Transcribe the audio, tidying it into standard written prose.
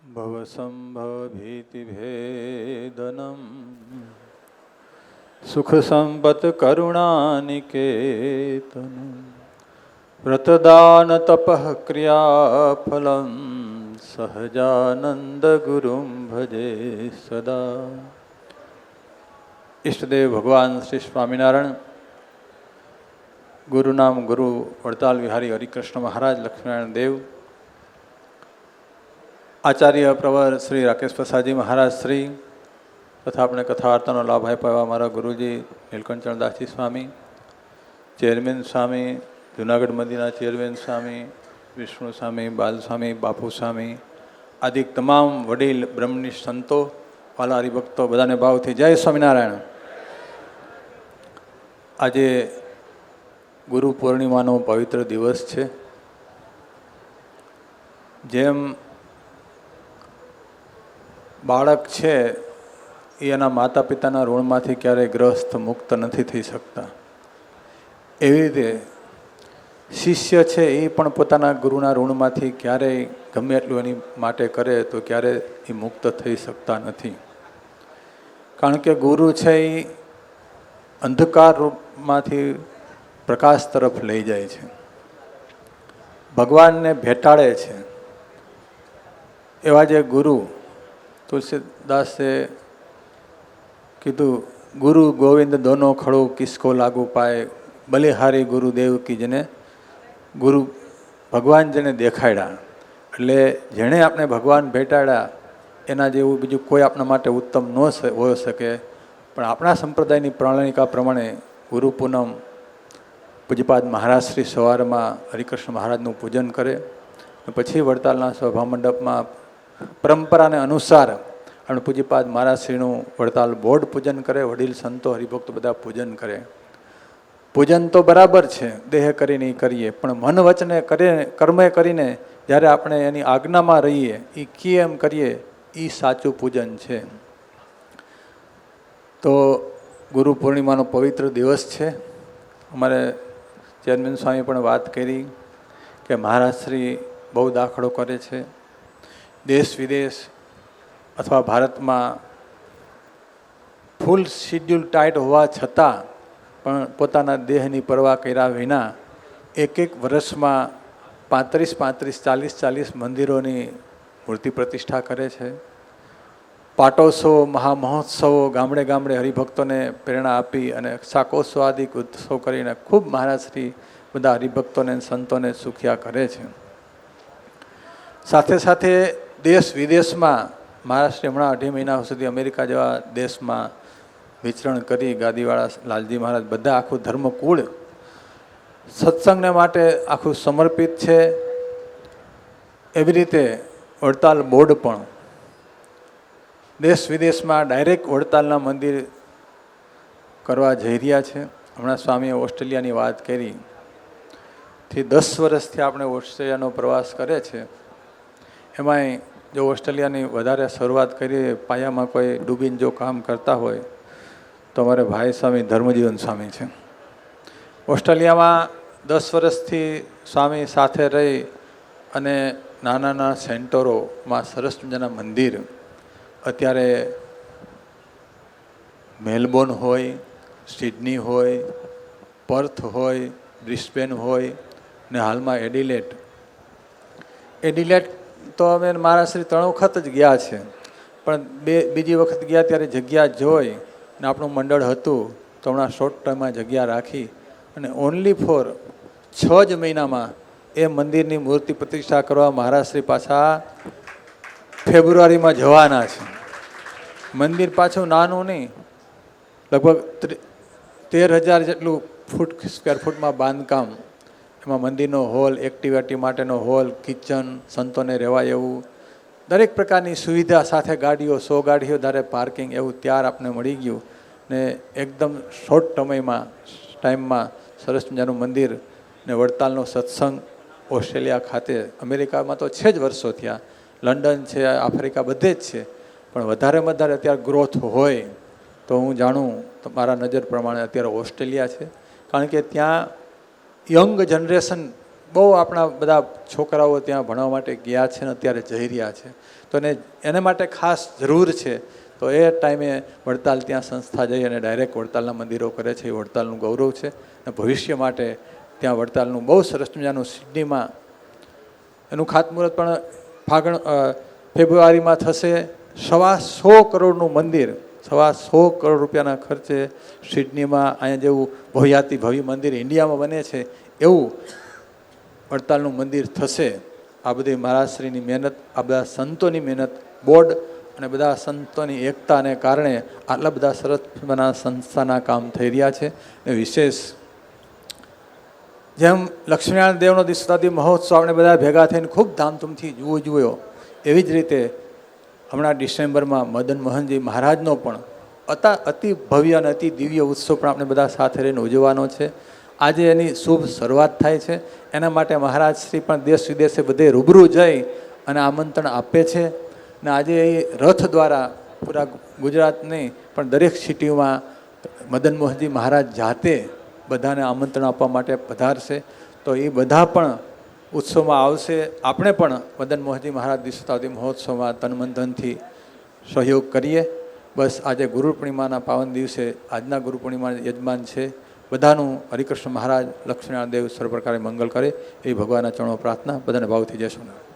ભવસંભવભીતિભેદનમ સુખસંપત્કરુણાનિકેતનમ વ્રતદાન તપઃ ક્રિયાફલમ સહજાનંદ ગુરુમ ભજે સદા. ઈષ્ટદેવ ભગવાન શ્રી સ્વામિનારાયણ, ગુરુનામ ગુરુ વડતાલ વિહારી હરિકૃષ્ણ મહારાજ લક્ષ્મીનારાયણ દેવ, આચાર્ય પ્રવર શ્રી રાકેશ પ્રસાદજી મહારાજ શ્રી તથા આપણે કથા વાર્તાનો લાભ આપ્યા એવા મારા ગુરુજી નીલકંઠચરણદાસજી સ્વામી, ચેરમેન સ્વામી, જુનાગઢ મંદિરના ચેરમેન સ્વામી, વિષ્ણુ સ્વામી, બાલ સ્વામી, બાપુ સ્વામી આદિ તમામ વડીલ બ્રહ્મનિષ્ઠ સંતો, વાલા હરિભક્તો બધાને ભાવથી જય સ્વામિનારાયણ. આજે ગુરુ પૂર્ણિમાનો પવિત્ર દિવસ છે. જેમ બાળક છે એ એના માતા પિતાના ઋણમાંથી ક્યારેય ગ્રસ્ત મુક્ત નથી થઈ શકતા, એવી રીતે શિષ્ય છે એ પણ પોતાના ગુરુના ઋણમાંથી ક્યારેય ગમે એટલું એની માટે કરે તો ક્યારેય એ મુક્ત થઈ શકતા નથી. કારણ કે ગુરુ છે એ અંધકાર રૂપમાંથી પ્રકાશ તરફ લઈ જાય છે, ભગવાનને ભેટાડે છે. એવા જે ગુરુ તુલસીદાસે કીધું, ગુરુ ગોવિંદ દોનો ખડો કિસકો લાગુ પાય, બલિહારી ગુરુદેવ કી જેને ગુરુ ભગવાન જેને દેખાડ્યા. એટલે જેણે આપણે ભગવાન ભેટાડ્યા એના જેવું બીજું કોઈ આપણા માટે ઉત્તમ ન હોઈ શકે. પણ આપણા સંપ્રદાયની પ્રણાલિકા પ્રમાણે ગુરુ પૂનમ પૂજ્યપાદ મહારાજ શ્રી સવારમાં હરિકૃષ્ણ મહારાજનું પૂજન કરે, પછી વડતાલના સભા મંડપમાં પરંપરાને અનુસાર અને પૂજ્યપાદ મહારાજશ્રીનું વડતાલ બોર્ડ પૂજન કરે. વડીલ સંતો હરિભક્તો બધા પૂજન કરે. પૂજન તો બરાબર છે, દેહ કરીને કરીએ, પણ મન વચને કર્મે કરીને જ્યારે આપણે એની આજ્ઞામાં રહીએ, એ કેમ કરીએ, એ સાચું પૂજન છે. તો ગુરુ પૂર્ણિમાનો પવિત્ર દિવસ છે. અમારે ચેરમેન સ્વામી પણ વાત કરી કે મહારાજશ્રી બહુ દાખલો કરે છે. દેશ વિદેશ અથવા ભારતમાં ફૂલ શિડ્યુલ ટાઈટ હોવા છતાં પણ પોતાના દેહની પરવા કર્યા વિના એક વર્ષમાં 35 40 મંદિરોની મૂર્તિ પ્રતિષ્ઠા કરે છે. પાટોત્સવો, મહામહોત્સવો ગામડે ગામડે હરિભક્તોને પ્રેરણા આપી અને શાકોત્સવ આદિ ઉત્સવ કરીને ખૂબ મહારાજશ્રી બધા હરિભક્તોને સંતોને સુખ્યા કરે છે. સાથે સાથે દેશ વિદેશમાં મહારાજશ્રી હમણાં 2.5 મહિના સુધી અમેરિકા જેવા દેશમાં વિચરણ કરી, ગાદીવાળા લાલજી મહારાજ બધા આખું ધર્મકુળ સત્સંગને માટે આખું સમર્પિત છે. એવી રીતે વડતાલ બોર્ડ પણ દેશ વિદેશમાં ડાયરેક્ટ વડતાલના મંદિર કરવા જઈ રહ્યા છે. હમણાં સ્વામીએ ઓસ્ટ્રેલિયાની વાત કરી, 10 વર્ષથી આપણે ઓસ્ટ્રેલિયાનો પ્રવાસ કરે છે. એમાંય જો ઓસ્ટ્રેલિયાની વધારે શરૂઆત કરીએ, પાયામાં કોઈ ડૂબીને જો કામ કરતા હોય તો અમારે ભાઈ સ્વામી ધર્મજીવન સ્વામી છે. ઓસ્ટ્રેલિયામાં 10 વર્ષથી સ્વામી સાથે રહી અને નાના સેન્ટરોમાં સરસ મજાના મંદિર અત્યારે મેલબોર્ન હોય, સિડની હોય, પર્થ હોય, બ્રિસ્બેન હોય ને હાલમાં એડિલેડ તો અમે મહારાજશ્રી 3 વખત જ ગયા છે. પણ બીજી વખત ગયા ત્યારે જગ્યા જોઈ ને આપણું મંડળ હતું તો હમણાં શોર્ટ ટાઈમમાં જગ્યા રાખી અને ઓનલી ફોર 6 જ મહિનામાં એ મંદિરની મૂર્તિ પ્રતિષ્ઠા કરવા મહારાજશ્રી પાછા ફેબ્રુઆરીમાં જવાના છે. મંદિર પાછું નાનું નહીં, લગભગ 13,000 જેટલું સ્ક્વેર ફૂટમાં બાંધકામ. એમાં મંદિરનો હોલ, એક્ટિવિટી માટેનો હોલ, કિચન, સંતોને રહેવાય એવું દરેક પ્રકારની સુવિધા સાથે ગાડીઓ 100 ગાડીઓ ધારે પાર્કિંગ એવું ત્યાર આપને મળી ગયું ને એકદમ શોર્ટ ટાઈમમાં સરસ મજાનું મંદિર ને વડતાલનો સત્સંગ. ઓસ્ટ્રેલિયા ખાતે, અમેરિકામાં તો છે જ વર્ષો થયા, લંડન છે, આફ્રિકા બધે જ છે, પણ વધારેમાં વધારે અત્યારે ગ્રોથ હોય તો હું જાણું તો મારા નજર પ્રમાણે અત્યારે ઓસ્ટ્રેલિયા છે. કારણ કે ત્યાં યંગ જનરેશન બહુ આપણા બધા છોકરાઓ ત્યાં ભણવા માટે ગયા છે ને અત્યારે જઈ રહ્યા છે, તો એને માટે ખાસ જરૂર છે. તો એ ટાઈમે વડતાલ ત્યાં સંસ્થા જઈ અને ડાયરેક્ટ વડતાલના મંદિરો કરે છે, એ વડતાલનું ગૌરવ છે. અને ભવિષ્ય માટે ત્યાં વડતાલનું બહુ સરસ મજાનું સિડનીમાં એનું ખાતમુહૂર્ત પણ ફેબ્રુઆરીમાં થશે. 125 કરોડનું મંદિર, 125 કરોડ રૂપિયાના ખર્ચે સિડનીમાં અહીંયા જેવું ભવ્યાતિ ભવ્ય મંદિર ઇન્ડિયામાં બને છે એવું વડતાલનું મંદિર થશે. આ બધી મહારાજશ્રીની મહેનત, આ બધા સંતોની મહેનત, બોર્ડ અને બધા સંતોની એકતાને કારણે આટલા બધા સરસ સંસ્થાના કામ થઈ રહ્યા છે. એ વિશેષ જેમ લક્ષ્મીનારાયણ દેવનો શતાબ્દી મહોત્સવ આપણે બધા ભેગા થઈને ખૂબ ધામધૂમથી જોયો, એવી જ રીતે હમણાં ડિસેમ્બરમાં મદન મોહનજી મહારાજનો પણ અતિ ભવ્ય અને અતિ દિવ્ય ઉત્સવ પણ આપણે બધા સાથે રહીને ઉજવવાનો છે. આજે એની શુભ શરૂઆત થાય છે. એના માટે મહારાજ શ્રી પણ દેશ વિદેશે બધે રૂબરૂ જઈ અને આમંત્રણ આપે છે. ને આજે એ રથ દ્વારા પૂરા ગુજરાતની પણ દરેક સિટીમાં મદન મોહનજી મહારાજ જાતે બધાને આમંત્રણ આપવા માટે પધારશે. તો એ બધા પણ ઉત્સવમાં આવશે. આપણે પણ મદન મોહનજી મહારાજ શતાબ્દી મહોત્સવમાં તન મન ધનથી સહયોગ કરીએ. બસ આજે ગુરુ પૂર્ણિમાના પાવન દિવસે આજના ગુરુ પૂર્ણિમા યજમાન છે. બધાનું હરિકૃષ્ણ મહારાજ લક્ષ્મીનારાયણ દેવ સર્વ પ્રકારે મંગલ કરે એ ભગવાનના ચરણો પ્રાર્થના. બધાને ભાવથી જય સોમનાથ.